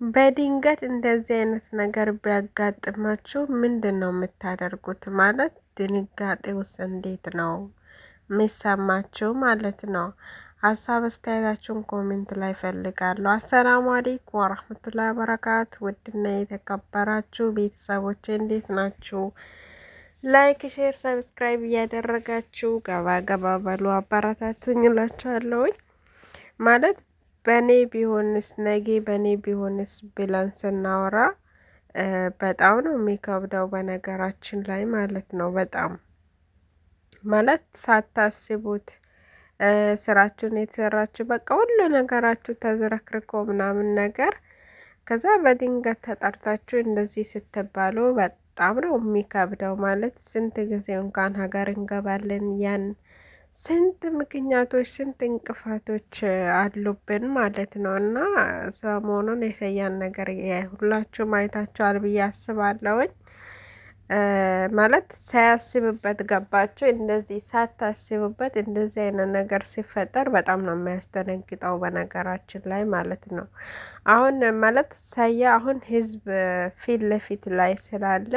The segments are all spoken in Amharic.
በድንገት እንደዚህ አይነት ነገር ቢያጋጥማችሁ ምንድን ነው የምታደርጉት? ማለት ድንጋጤ ውስጥ እንዴት ነው የሚሰማችሁ ማለት ነው? ሀሳብ አስተያየታችሁን ኮሜንት ላይ ፈልጋለሁ። አሰላሙ አለይኩም ወራህመቱላሂ ወበረካቱ። ውድና የተከበራችሁ ቤተሰቦች እንዴት ናችሁ? ላይክ፣ ሼር፣ ሰብስክራይብ እያደረጋችሁ ገባ ገባ በሉ አበረታቱኝ እላችኋለሁኝ ማለት በእኔ ቢሆንስ ነገ በእኔ ቢሆንስ ብለን ስናወራ በጣም ነው የሚከብደው። በነገራችን ላይ ማለት ነው በጣም ማለት ሳታስቡት ስራችሁን የተሰራችሁ በቃ ሁሉ ነገራችሁ ተዝረክርኮ ምናምን ነገር ከዛ በድንገት ተጠርታችሁ እንደዚህ ስትባሉ በጣም ነው የሚከብደው። ማለት ስንት ጊዜ እንኳን ሀገር እንገባለን ያን ስንት ምክንያቶች ስንት እንቅፋቶች አሉብን ማለት ነው። እና ሰሞኑን የሸያን ነገር ሁላችሁም አይታችኋል ብዬ አስባለሁኝ። ማለት ሳያስብበት ገባችሁ። እንደዚህ ሳታስብበት እንደዚህ አይነት ነገር ሲፈጠር በጣም ነው የሚያስደነግጠው በነገራችን ላይ ማለት ነው። አሁን ማለት ሰያ አሁን ህዝብ ፊት ለፊት ላይ ስላለ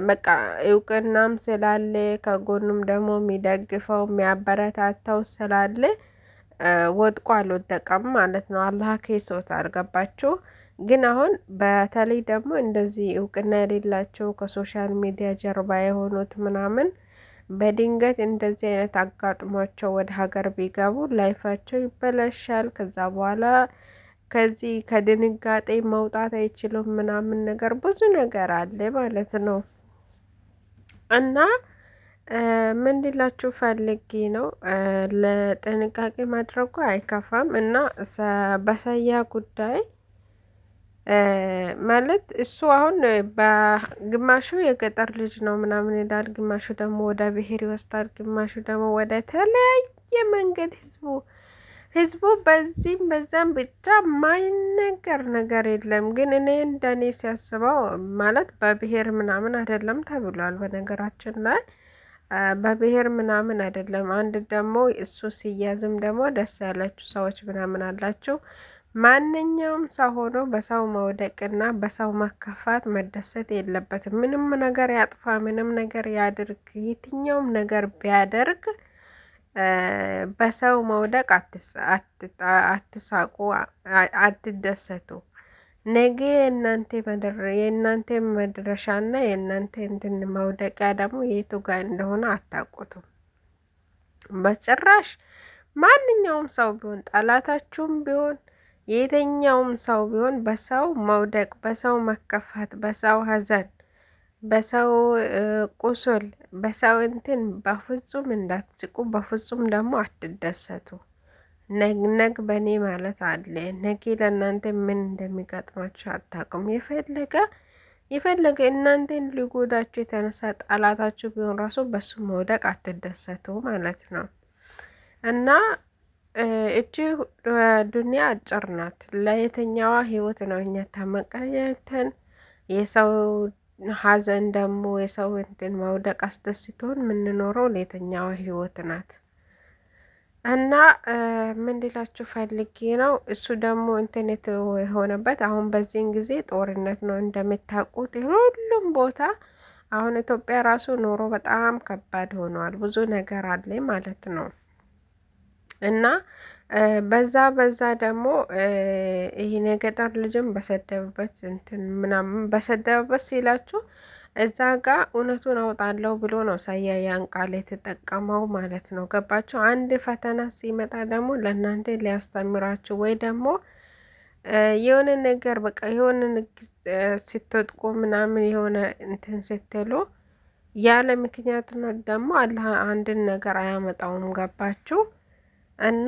በቃ እውቅናም ስላለ ከጎኑም ደግሞ የሚደግፈው የሚያበረታታው ስላለ ወድቆ አልወደቀም ማለት ነው። አላህ ከሶት አልገባችሁ። ግን አሁን በተለይ ደግሞ እንደዚህ እውቅና የሌላቸው ከሶሻል ሚዲያ ጀርባ የሆኑት ምናምን በድንገት እንደዚህ አይነት አጋጥሟቸው ወደ ሀገር ቢገቡ ላይፋቸው ይበላሻል። ከዛ በኋላ ከዚህ ከድንጋጤ መውጣት አይችሉም ምናምን ነገር ብዙ ነገር አለ ማለት ነው። እና ምን ሊላችሁ ፈልጌ ነው ለጥንቃቄ ማድረጉ አይከፋም። እና በሰያ ጉዳይ ማለት እሱ አሁን በግማሹ የገጠር ልጅ ነው ምናምን ይላል፣ ግማሹ ደግሞ ወደ ብሄር ይወስዳል፣ ግማሹ ደግሞ ወደ ተለያየ መንገድ ህዝቡ በዚህም በዛም ብቻ ማይነገር ነገር የለም። ግን እኔ እንደኔ ሲያስበው ማለት በብሄር ምናምን አይደለም ተብሏል። በነገራችን ላይ በብሄር ምናምን አይደለም። አንድ ደግሞ እሱ ሲያዝም ደግሞ ደስ ያላችሁ ሰዎች ምናምን አላችሁ። ማንኛውም ሰው ሆኖ በሰው መውደቅና በሰው መከፋት መደሰት የለበትም። ምንም ነገር ያጥፋ፣ ምንም ነገር ያድርግ፣ የትኛውም ነገር ቢያደርግ በሰው መውደቅ አትሳቁ፣ አትደሰቱ። ነገ የእናንተ መድረሻና የእናንተ እንትን መውደቂያ ደግሞ የቱ ጋር እንደሆነ አታውቁትም በጭራሽ። ማንኛውም ሰው ቢሆን ጠላታችሁም ቢሆን የትኛውም ሰው ቢሆን በሰው መውደቅ፣ በሰው መከፋት፣ በሰው ሀዘን፣ በሰው ቁስል፣ በሰው እንትን በፍጹም እንዳትስቁ፣ በፍጹም ደግሞ አትደሰቱ። ነግ በእኔ ማለት አለ። ነጌ ለእናንተ ምን እንደሚገጥማችሁ አታውቁም። የፈለገ እናንተን ሊጎዳችሁ የተነሳ ጠላታችሁ ቢሆን ራሱ በሱ መውደቅ አትደሰቱ ማለት ነው። እና እቺ ዱንያ አጭር ናት። ለየትኛዋ ህይወት ነው እኛ ተመቀኘተን የሰው ሀዘን ደግሞ የሰው እንትን መውደቅ አስደስቶን የምንኖረው ለየትኛዋ ህይወት ናት? እና ምን ሊላችሁ ፈልጌ ነው እሱ ደግሞ ኢንተርኔት የሆነበት አሁን በዚህን ጊዜ ጦርነት ነው እንደምታውቁት ሁሉም ቦታ። አሁን ኢትዮጵያ ራሱ ኑሮ በጣም ከባድ ሆኗል። ብዙ ነገር አለ ማለት ነው። እና በዛ ደግሞ ይሄን የገጠር ልጅም በሰደበበት እንትን ምናምን በሰደበበት ሲላችሁ እዛ ጋር እውነቱን አውጣለሁ ብሎ ነው ሰያ ያን ቃል የተጠቀመው ማለት ነው። ገባችሁ? አንድ ፈተና ሲመጣ ደግሞ ለእናንተ ሊያስተምራችሁ ወይ ደግሞ የሆነ ነገር በቃ የሆነ ስትወድቁ ምናምን የሆነ እንትን ስትሉ ያለ ምክንያት ነው ደግሞ አላህ አንድን ነገር አያመጣውም። ገባችሁ? እና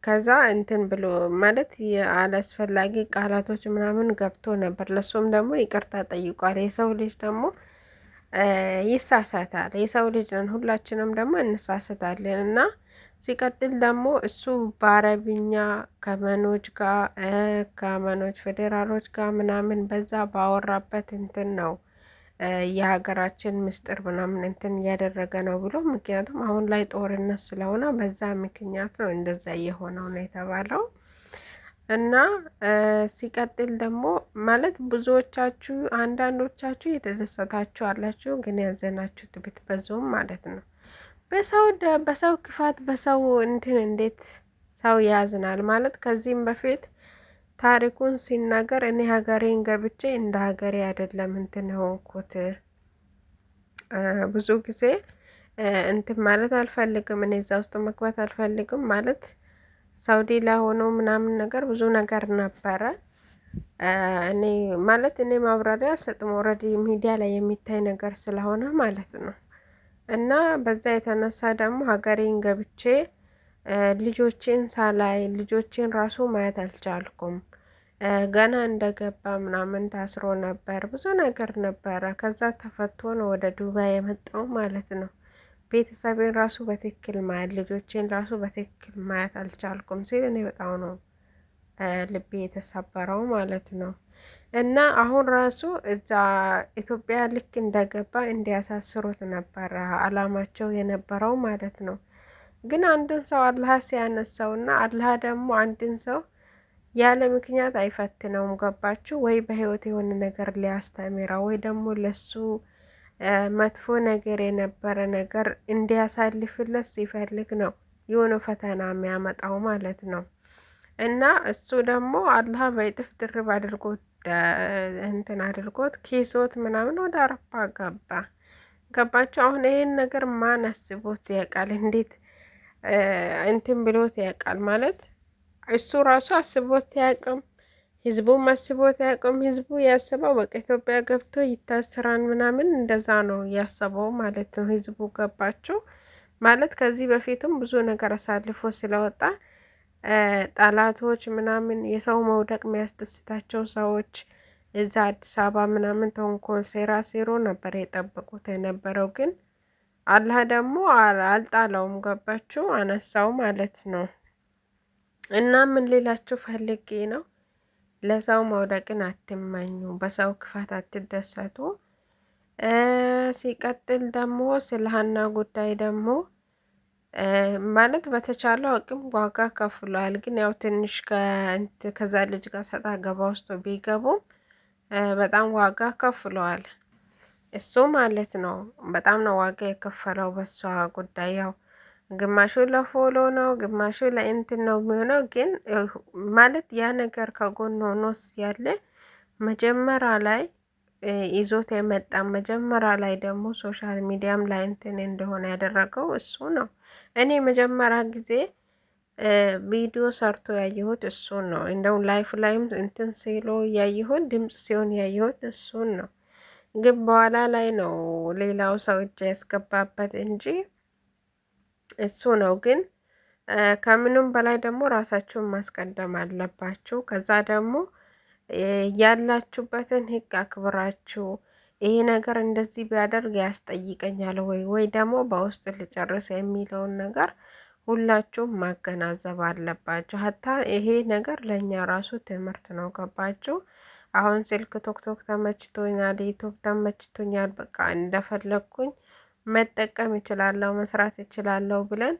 ከዛ እንትን ብሎ ማለት የአላስፈላጊ ቃላቶች ምናምን ገብቶ ነበር። ለሱም ደግሞ ይቅርታ ጠይቋል። የሰው ልጅ ደግሞ ይሳሳታል። የሰው ልጅ ነን፣ ሁላችንም ደግሞ እንሳሳታለን። እና ሲቀጥል ደግሞ እሱ በአረብኛ ከመኖች ፌዴራሎች ጋር ምናምን በዛ ባወራበት እንትን ነው የሀገራችን ምስጢር ምናምን እንትን እያደረገ ነው ብሎ። ምክንያቱም አሁን ላይ ጦርነት ስለሆነ በዛ ምክንያት ነው እንደዛ እየሆነው ነው የተባለው። እና ሲቀጥል ደግሞ ማለት ብዙዎቻችሁ አንዳንዶቻችሁ የተደሰታችሁ አላችሁ፣ ግን ያዘናችሁት ብትበዙም ማለት ነው። በሰው ክፋት በሰው እንትን እንዴት ሰው ያዝናል ማለት። ከዚህም በፊት ታሪኩን ሲናገር እኔ ሀገሬን ገብቼ እንደ ሀገሬ አይደለም እንትን ሆንኩት ብዙ ጊዜ እንትን ማለት አልፈልግም፣ እኔ እዛ ውስጥ መግባት አልፈልግም ማለት ሳውዲ ላይ ሆኖ ምናምን ነገር ብዙ ነገር ነበረ። እኔ ማለት እኔ ማብራሪያ አልሰጥም፣ ኦልሬዲ ሚዲያ ላይ የሚታይ ነገር ስለሆነ ማለት ነው። እና በዛ የተነሳ ደግሞ ሀገሬን ገብቼ ልጆቼን ሳላይ ልጆቼን ራሱ ማየት አልቻልኩም። ገና እንደገባ ምናምን ታስሮ ነበር፣ ብዙ ነገር ነበረ። ከዛ ተፈቶ ነው ወደ ዱባይ የመጣው ማለት ነው። ቤተሰቤን ራሱ በትክክል ማየት ልጆቼን ራሱ በትክክል ማየት አልቻልኩም ሲል እኔ በጣም ነው ልቤ የተሰበረው ማለት ነው። እና አሁን ራሱ እዛ ኢትዮጵያ ልክ እንደገባ እንዲያሳስሩት ነበረ አላማቸው የነበረው ማለት ነው። ግን አንድን ሰው አላህ ሲያነሳውና አላህ ደግሞ አንድን ሰው ያለ ምክንያት አይፈትነውም። ገባችሁ ወይ? በህይወት የሆነ ነገር ሊያስተምረው ወይ ደግሞ ለሱ መጥፎ ነገር የነበረ ነገር እንዲያሳልፍለት ሲፈልግ ነው የሆነ ፈተና የሚያመጣው ማለት ነው። እና እሱ ደግሞ አላህ በእጥፍ ድርብ አድርጎት እንትን አድርጎት ኪሶት ምናምን ወደ አረፋ ገባ። ገባችሁ? አሁን ይሄን ነገር ማን አስቦት ያውቃል? እንዴት እንትን ብሎት ያውቃል ማለት እሱ ራሱ አስቦት ያውቅም፣ ህዝቡም አስቦት ያውቅም። ህዝቡ ያስበው በቃ ኢትዮጵያ ገብቶ ይታስራል ምናምን እንደዛ ነው ያሰበው ማለት ነው ህዝቡ። ገባችሁ ማለት ከዚህ በፊትም ብዙ ነገር አሳልፎ ስለወጣ ጠላቶች ምናምን የሰው መውደቅ የሚያስደስታቸው ሰዎች እዛ አዲስ አበባ ምናምን ተንኮል ሴራ ሴሮ ነበር የጠበቁት የነበረው። ግን አላህ ደግሞ አልጣለውም። ገባችሁ? አነሳው ማለት ነው። እና ምን ሌላችሁ ፈልጌ ነው፣ ለሰው መውደቅን አትመኙ፣ በሰው ክፋት አትደሰቱ። ሲቀጥል ደግሞ ስለ ሀና ጉዳይ ደግሞ ማለት በተቻለው አቅም ዋጋ ከፍሏል። ግን ያው ትንሽ ከዛ ልጅ ጋር ሰጣ ገባ ውስጥ ቢገቡም በጣም ዋጋ ከፍለዋል። እሱ ማለት ነው በጣም ነው ዋጋ የከፈለው በሷ ጉዳይ። ያው ግማሹ ለፎሎ ነው፣ ግማሹ ለእንትን ነው የሚሆነው። ግን ማለት ያ ነገር ከጎን ሆኖስ ያለ መጀመሪያ ላይ ይዞት የመጣ መጀመሪያ ላይ ደግሞ ሶሻል ሚዲያም ላይ እንትን እንደሆነ ያደረገው እሱ ነው። እኔ መጀመሪያ ጊዜ ቪዲዮ ሰርቶ ያየሁት እሱን ነው። እንደውም ላይፍ ላይም እንትን ሲሎ ያየሁት ድምጽ ሲሆን ያየሁት እሱን ነው። ግን በኋላ ላይ ነው ሌላው ሰው እጅ ያስገባበት እንጂ እሱ ነው። ግን ከምንም በላይ ደግሞ ራሳችሁን ማስቀደም አለባችሁ። ከዛ ደግሞ ያላችሁበትን ሕግ አክብራችሁ ይሄ ነገር እንደዚህ ቢያደርግ ያስጠይቀኛል ወይ ደግሞ በውስጥ ልጨርስ የሚለውን ነገር ሁላችሁም ማገናዘብ አለባችሁ። ሀታ ይሄ ነገር ለእኛ ራሱ ትምህርት ነው። ገባችሁ? አሁን ስልክ ቶክቶክ ተመችቶኛል፣ ዩቱብ ተመችቶኛል፣ በቃ እንደፈለግኩኝ መጠቀም እችላለሁ፣ መስራት እችላለሁ ብለን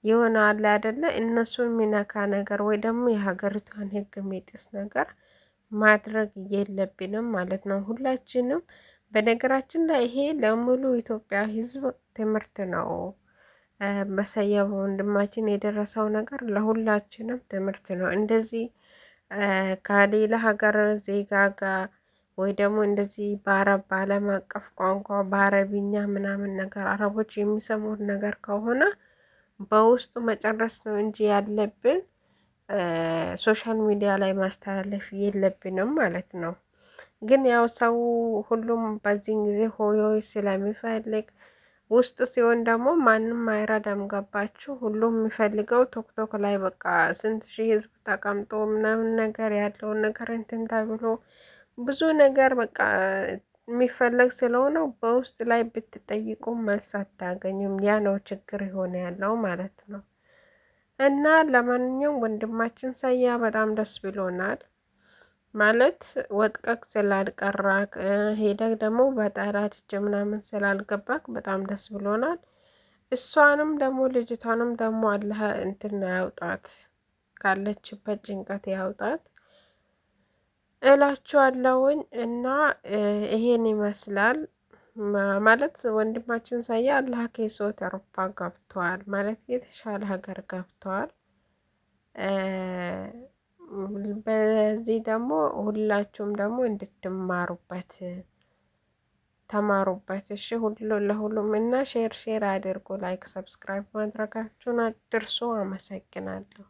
የሆነ አለ አይደለ እነሱን የሚነካ ነገር ወይ ደግሞ የሀገሪቷን ሕግ የሚጥስ ነገር ማድረግ የለብንም ማለት ነው ሁላችንም። በነገራችን ላይ ይሄ ለሙሉ ኢትዮጵያ ሕዝብ ትምህርት ነው። በሰየብ ወንድማችን የደረሰው ነገር ለሁላችንም ትምህርት ነው። እንደዚህ ከሌላ ሀገር ዜጋ ጋር ወይ ደግሞ እንደዚህ በአረብ በዓለም አቀፍ ቋንቋ በአረብኛ ምናምን ነገር አረቦች የሚሰሙት ነገር ከሆነ በውስጡ መጨረስ ነው እንጂ ያለብን ሶሻል ሚዲያ ላይ ማስተላለፍ የለብንም ማለት ነው። ግን ያው ሰው ሁሉም በዚህን ጊዜ ሆዮ ስለሚፈልግ ውስጥ ሲሆን ደግሞ ማንም አይረዳም። ገባችሁ? ሁሉም የሚፈልገው ቶክቶክ ላይ በቃ ስንት ሺህ ህዝብ ተቀምጦ ምናምን ነገር ያለውን ነገር እንትን ተብሎ ብዙ ነገር በቃ የሚፈለግ ስለሆነ በውስጥ ላይ ብትጠይቁ መልስ አታገኙም። ያ ነው ችግር የሆነ ያለው ማለት ነው። እና ለማንኛውም ወንድማችን ሰያ በጣም ደስ ብሎናል ማለት ወጥቀቅ ስላልቀራክ ሄደክ ደግሞ በጠላት እጅ ምናምን ስላልገባክ በጣም ደስ ብሎናል። እሷንም ደግሞ ልጅቷንም ደግሞ አላህ እንትን ያውጣት ካለችበት ጭንቀት ያውጣት እላችኋለሁኝ። እና ይሄን ይመስላል ማለት ወንድማችን ሳያ አላህ ከሶት አውሮፓ ገብተዋል ማለት የተሻለ ሀገር ገብተዋል። በዚህ ደግሞ ሁላችሁም ደግሞ እንድትማሩበት ተማሩበት። እሺ ሁሉ ለሁሉም እና ሼር አድርጎ ላይክ ሰብስክራይብ ማድረጋችሁን አትርሱ። አመሰግናለሁ።